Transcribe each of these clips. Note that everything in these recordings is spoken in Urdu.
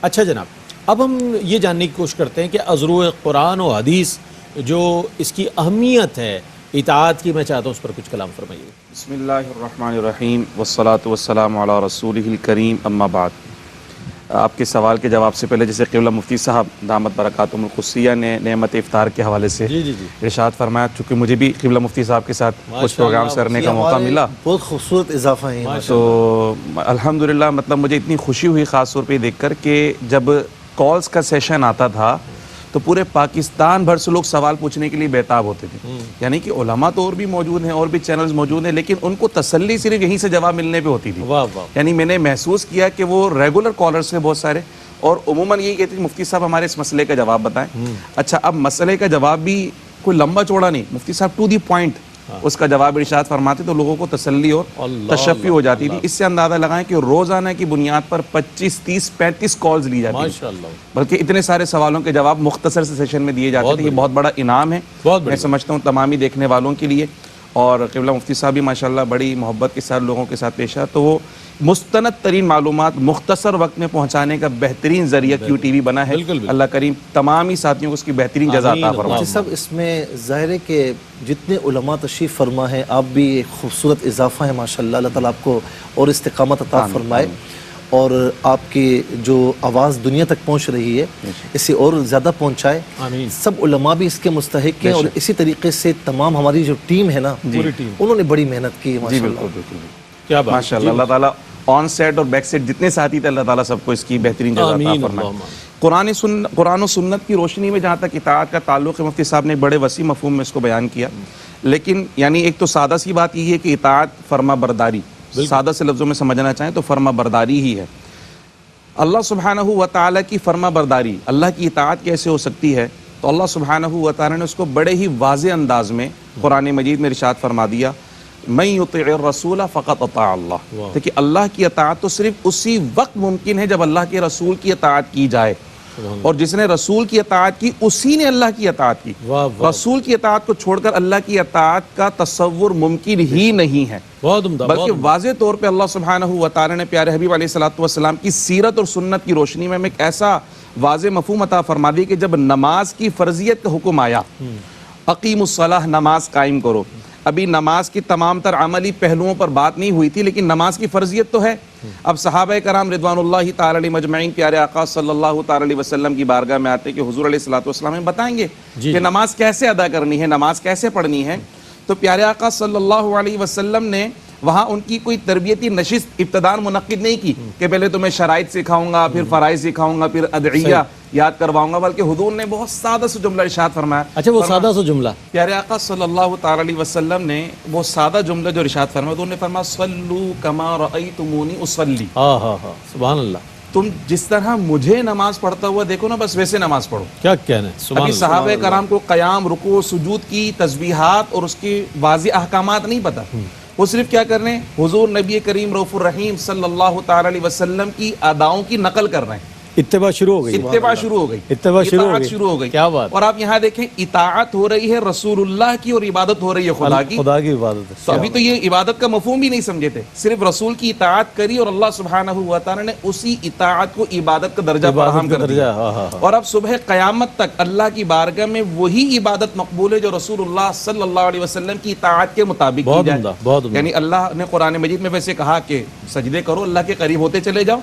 اچھا جناب، اب ہم یہ جاننے کی کوشش کرتے ہیں کہ ازروع قرآن و حدیث جو اس کی اہمیت ہے اطاعت کی، میں چاہتا ہوں اس پر کچھ کلام فرمائیے۔ بسم اللہ الرحمن الرحیم والصلاة والسلام علی رسولہ الکریم، اما بعد۔ آپ کے سوال کے جواب سے پہلے جیسے قبلہ مفتی صاحب دامت برکاتہم القدسیہ نے نعمت افطار کے حوالے سے ارشاد فرمایا، چونکہ مجھے بھی قبلہ مفتی صاحب کے ساتھ کچھ پروگرامز کرنے کا موقع ملا، بہت خوبصورت اضافہ ہے، تو الحمدللہ مطلب مجھے اتنی خوشی ہوئی خاص طور پہ دیکھ کر کہ جب کالز کا سیشن آتا تھا تو پورے پاکستان بھر سے لوگ سوال پوچھنے کے لیے بےتاب ہوتے تھے، یعنی کہ علماء تو اور بھی موجود ہیں اور بھی چینلز موجود ہیں، لیکن ان کو تسلی صرف یہیں سے جواب ملنے پہ ہوتی تھی۔ یعنی میں نے محسوس کیا کہ وہ ریگولر کالرز ہیں بہت سارے، اور عموماً یہی کہتے ہیں مفتی صاحب ہمارے اس مسئلے کا جواب بتائیں۔ اچھا، اب مسئلے کا جواب بھی کوئی لمبا چوڑا نہیں، مفتی صاحب ٹو دی پوائنٹ اس کا جواب ارشاد فرماتے تو لوگوں کو تسلی اور تشفی ہو جاتی تھی۔ اس سے اندازہ لگائیں کہ روزانہ کی بنیاد پر 25 30 35 کالز لی جاتی ہیں، بلکہ اتنے سارے سوالوں کے جواب مختصر سے سیشن میں دیے جاتے تھے۔ یہ بہت بڑا انعام ہے میں سمجھتا ہوں تمامی دیکھنے والوں کے لیے، اور قبلہ مفتی صاحب بھی ماشاءاللہ بڑی محبت کے ساتھ لوگوں کے ساتھ پیش آ، تو وہ مستند ترین معلومات مختصر وقت میں پہنچانے کا بہترین ذریعہ کیو ٹی وی بنا ہے۔ اللہ کریم تمامی ساتھیوں کو اس کی بہترین جزا عطا فرمائے۔ سب اس میں ظاہر ہے کہ جتنے علماء تشریف فرما ہیں، آپ بھی ایک خوبصورت اضافہ ہے ماشاءاللہ، اللہ تعالیٰ آپ کو اور استقامت عطا فرمائے، اور آپ کی جو آواز دنیا تک پہنچ رہی ہے اسے اور زیادہ پہنچائے۔ سب علماء بھی اس کے مستحق ہیں، اور اسی طریقے سے تمام ہماری جو ٹیم ہے نا، انہوں نے بڑی محنت کی کیا ماشاءاللہ۔ اللہ تعالیٰ آن سیٹ اور بیک سیٹ جتنے ساتھی تھے، اللہ تعالیٰ سب کو اس کی بہترین جزا عطا فرمائے۔ قرآن و سنت کی روشنی میں جہاں تک اطاعت کا تعلق ہے، مفتی صاحب نے بڑے وسیع مفہوم میں اس کو بیان کیا، لیکن یعنی ایک تو سادہ سی بات یہ ہے کہ اطاعت فرما برداری، سادہ سے لفظوں میں سمجھنا چاہیں تو فرما برداری ہی ہے۔ اللہ سبحانہ و تعالیٰ کی فرما برداری، اللہ کی اطاعت کیسے ہو سکتی ہے؟ تو اللہ سبحانہ و تعالیٰ نے اس کو بڑے ہی واضح انداز میں قرآن مجید میں ارشاد فرما دیا، من یطع الرسول فقط اطاع اللہ۔ دیکھیے اللہ کی اطاعت تو صرف اسی وقت ممکن ہے جب اللہ کے رسول کی اطاعت کی جائے، اور جس نے رسول کی اطاعت کی اسی نے اللہ کی اطاعت کی۔ رسول کی اطاعت کو چھوڑ کر اللہ کی اطاعت کا تصور ممکن ہی نہیں ہے، بلکہ واضح طور پہ اللہ سبحانہ و تعالی نے پیارے حبیب علیہ الصلوۃ والسلام کی سیرت اور سنت کی روشنی میں ایک ایسا واضح مفہوم عطا فرما دی کہ جب نماز کی فرضیت کا حکم آیا، اقیم الصلاۃ، نماز قائم کرو، ابھی نماز کی تمام تر عملی پہلوؤں پر بات نہیں ہوئی تھی، لیکن نماز کی فرضیت تو ہے۔ اب صحابہ کرام رضوان اللہ تعالی علیہم اجمعین پیارے آقا صلی اللہ تعالی علیہ وسلم کی بارگاہ میں آتے کہ حضور علیہ الصلوۃ والسلام ہمیں بتائیں گے کہ نماز کیسے ادا کرنی ہے، نماز کیسے پڑھنی ہے؟ تو پیارے آقا صلی اللہ علیہ وسلم نے وہاں ان کی کوئی تربیتی نشست ابتداء منعقد نہیں کی کہ پہلے تو میں شرائط سکھاؤں گا، پھر فرائض سکھاؤں گا، پھر ادعیہ یاد کرواؤں گا، بلکہ حضور نے بہت سادہ سا جملہ ارشاد فرمایا۔ اچھا، وہ سادہ سا جملہ پیارے آقا صلی اللہ تعالی علیہ وسلم نے وہ سادہ جملہ جو ارشاد فرمایا، انہوں نے فرمایا صلو کما رأیتمونی اصلی، سبحان اللہ، تم جس طرح مجھے نماز پڑھتا ہوا دیکھو نا، بس ویسے نماز پڑھو۔ کیا کہنا ہے؟ ابھی صحابہ کرام کو قیام، رکوع، سجود کی تسبیحات اور اس کی واضح احکامات نہیں پتہ، وہ صرف کیا کر رہے ہیں؟ حضور نبی کریم رؤوف الرحیم صلی اللہ تعالی علیہ وسلم کی اداؤں کی نقل کر رہے ہیں۔ اتباع شروع ہو گئی، اتباع شروع ہو گئی، اطاعت شروع ہو گئی۔ کیا بات! اور آپ یہاں دیکھیں، اطاعت ہو رہی ہے رسول اللہ کی اور عبادت ہو رہی ہے خدا کی۔ خدا کی عبادت ہے۔ تو ابھی تو یہ عبادت کا مفہوم بھی نہیں سمجھے تھے، صرف رسول کی اطاعت کری اور اللہ سبحانہ و تعالی نے اسی اطاعت کو عبادت کا درجہ فراہم کر دیا، اور اب صبح قیامت تک اللہ کی بارگاہ میں وہی عبادت مقبول ہے جو رسول اللہ صلی اللہ علیہ وسلم کی اطاعت کے مطابق کی جائے۔ یعنی اللہ نے قرآن مجید میں ویسے کہا کہ سجدے کرو، اللہ کے قریب ہوتے چلے جاؤ۔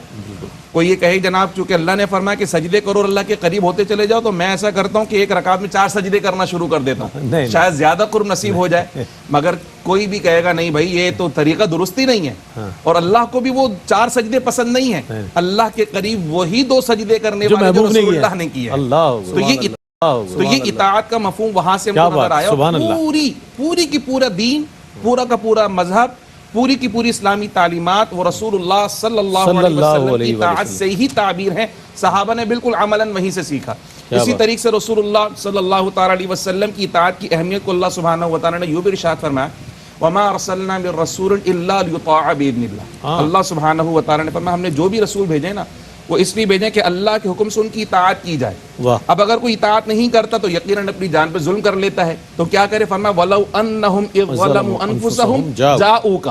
کوئی یہ کہے جناب چونکہ اللہ نے فرمایا کہ سجدے کرو اور اللہ کے قریب ہوتے چلے جاؤ، تو میں ایسا کرتا ہوں کہ ایک رکعت میں 4 سجدے کرنا شروع کر دیتا ہوں، شاید زیادہ قرب نصیب ہو جائے۔ مگر کوئی بھی کہے گا نہیں بھائی یہ تو طریقہ درست ہی نہیں ہے، اور اللہ کو بھی وہ 4 سجدے پسند نہیں ہیں، اللہ کے قریب وہی 2 سجدے کرنے والے جو رسول اللہ نے کیے ہیں۔ تو یہ اطاعت کا مفہوم وہاں سے نظر آیا، پوری کی پورا دین، پورا کا پورا مذہب، پوری کی پوری اسلامی تعلیمات وہ رسول اللہ صلی اللہ علیہ وسلم کی اطاعت سے ہی تعبیر ہیں۔ صحابہ نے بالکل عملاً وہیں سے سیکھا۔ اسی طریقے سے رسول اللہ صلی اللہ تعالی علیہ وسلم کی اطاعت کی اہمیت کو اللہ سبحانہ و تعالی نے یوں بھی ارشاد فرمایا، وما ارسلنا من رسول الا لیطاع باذن اللہ۔ اللہ سبحانہ و تعالی نے فرمایا ہم نے جو بھی رسول بھیجے نا وہ اس لیے بھیجیں کہ اللہ کے حکم سے ان کی اطاعت کی جائے۔ اب اگر کوئی اطاعت نہیں کرتا تو یقیناً اپنی جان پہ ظلم کر لیتا ہے، تو کیا کرے؟ فرمایا وَلَوْ أَنَّهُمْ إِذْ ظَلَمُوا أَنفُسَهُمْ جَاءُوكَ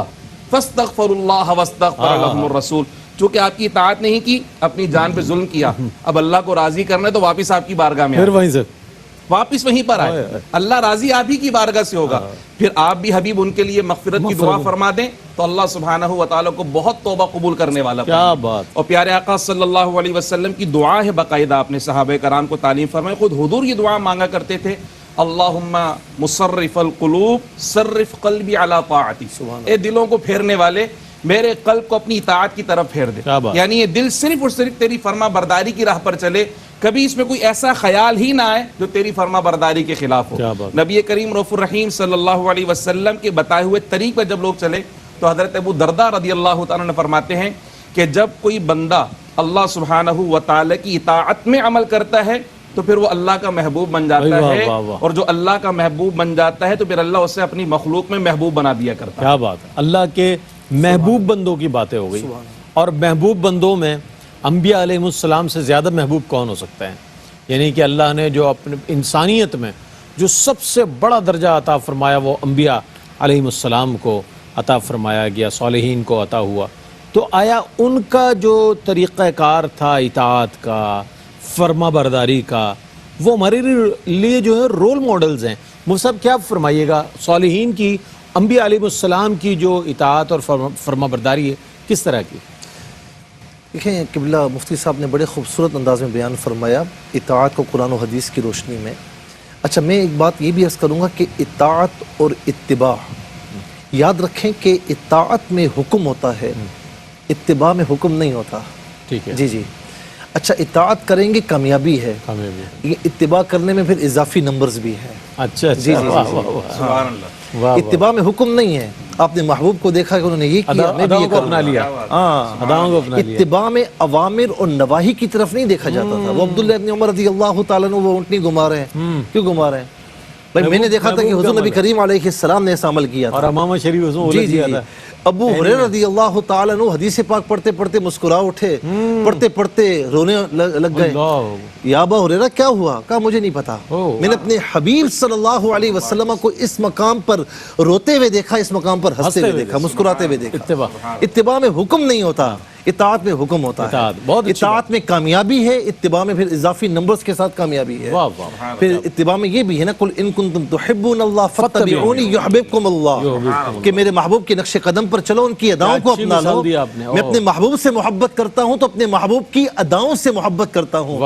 فَاسْتَغْفَرُوا اللَّهَ وَاسْتَغْفَرَ لَهُمُ الرَّسُولُ۔ چونکہ آپ کی اطاعت نہیں کی، اپنی جان پہ ظلم کیا، اب اللہ کو راضی کرنا ہے تو واپس آپ کی بارگاہ میں پھر وہیں سے واپس وہیں پر آئے، اللہ راضی آپ ہی کی بارگاہ سے ہوگا، پھر آپ بھی حبیب ان کے لیے مغفرت کی دعا فرما دیں تو اللہ سبحانہ و تعالیٰ کو بہت توبہ قبول کرنے والا کیا بات. اور پیارے آقا صلی اللہ علیہ وسلم کی دعا ہے باقاعدہ، آپ نے صحابہ کرام کو تعلیم فرمائی، خود حضور یہ دعا مانگا کرتے تھے، اللہم مصرف القلوب صرف قلبی علی طاعتی، اے دلوں کو پھیرنے والے میرے قلب کو اپنی اطاعت کی طرف پھیر دے. یعنی یہ دل صرف اور صرف تیری فرما برداری کی راہ پر چلے، کبھی اس میں کوئی ایسا خیال ہی نہ آئے جو تیری فرما برداری کے خلاف ہو. نبی کریم رؤوف الرحیم صلی اللہ علیہ وسلم کے بتائے ہوئے طریق پر جب لوگ چلے تو حضرت ابو درداء رضی اللہ تعالیٰ نے فرماتے ہیں کہ جب کوئی بندہ اللہ سبحانہ و تعالیٰ کی اطاعت میں عمل کرتا ہے تو پھر وہ اللہ کا محبوب بن جاتا ہے، اور جو اللہ کا محبوب بن جاتا ہے تو پھر اللہ اسے اپنی مخلوق میں محبوب بنا دیا کرتا ہے. کیا بات ہے، اللہ کے محبوب بندوں کی باتیں ہو گئی. اور محبوب بندوں میں انبیاء علیہ السلام سے زیادہ محبوب کون ہو سکتا ہے؟ یعنی کہ اللہ نے جو اپنے انسانیت میں جو سب سے بڑا درجہ عطا فرمایا وہ انبیاء علیہ السلام کو عطا فرمایا گیا، صالحین کو عطا ہوا. تو آیا ان کا جو طریقہ کار تھا اطاعت کا، فرما برداری کا، وہ ہمارے لیے جو ہے رول ماڈلز ہیں؟ مفتی صاحب کیا فرمائیے گا، صالحین کی، انبیاء علیہ السلام کی جو اطاعت اور فرما برداری ہے کس طرح کی؟ دیکھیں قبلہ مفتی صاحب نے بڑے خوبصورت انداز میں بیان فرمایا اطاعت کو قرآن و حدیث کی روشنی میں. اچھا میں ایک بات یہ بھی عرض کروں گا کہ اطاعت اور اتباع، یاد رکھیں کہ اطاعت میں حکم ہوتا ہے، اتباع میں حکم نہیں ہوتا. ٹھیک ہے جی جی. اچھا اطاعت کریں گے کامیابی ہے، یہ اتباع کرنے میں پھر اضافی نمبرز بھی ہیں. اچھا جی جی سبحان اللہ. اتباع میں حکم نہیں ہے. آپ نے محبوب کو دیکھا کہ انہوں نے یہ کیا، میں بھی یہ اپنا لیا. اتباع میں اوامر اور نواہی کی طرف نہیں دیکھا جاتا تھا. وہ عبداللہ ابن عمر رضی اللہ تعالیٰ عنہ وہ اونٹنی گھما رہے ہیں، کیوں گھما رہے ہیں؟ بھائی میں نے دیکھا تھا کہ حضور نبی کریم علیہ السلام نے ایسا عمل کیا تھا. اور امامہ شریف اس میں جی جی. ابو ہریرہ رضی اللہ تعالیٰ عنہ حدیث پاک پڑھتے پڑھتے مسکرا اٹھے، پڑھتے پڑھتے رونے لگ گئے. یا ابا ہریرہ کیا ہوا؟ کہا مجھے نہیں پتا، میں نے اپنے حبیب صلی اللہ علیہ وسلم کو اس مقام پر روتے ہوئے دیکھا، اس مقام پر ہنستے ہوئے دیکھا، مسکراتے ہوئے دیکھا. اتباع میں حکم نہیں ہوتا، اطاعت میں حکم ہوتا ہے. اطاعت میں کامیابی ہے، اتباع میں پھر اضافی نمبرز کے ساتھ کامیابی ہے. پھر اتباع میں یہ بھی ہے نا، قل ان کنتم تحبون اللہ فاتبعونی یحببکم اللہ، کہ میرے محبوب کے نقش قدم پر چلو، ان کی اداؤں کو اپنا لو. میں اپنے محبوب سے محبت کرتا ہوں تو اپنے محبوب کی اداؤں سے محبت کرتا ہوں.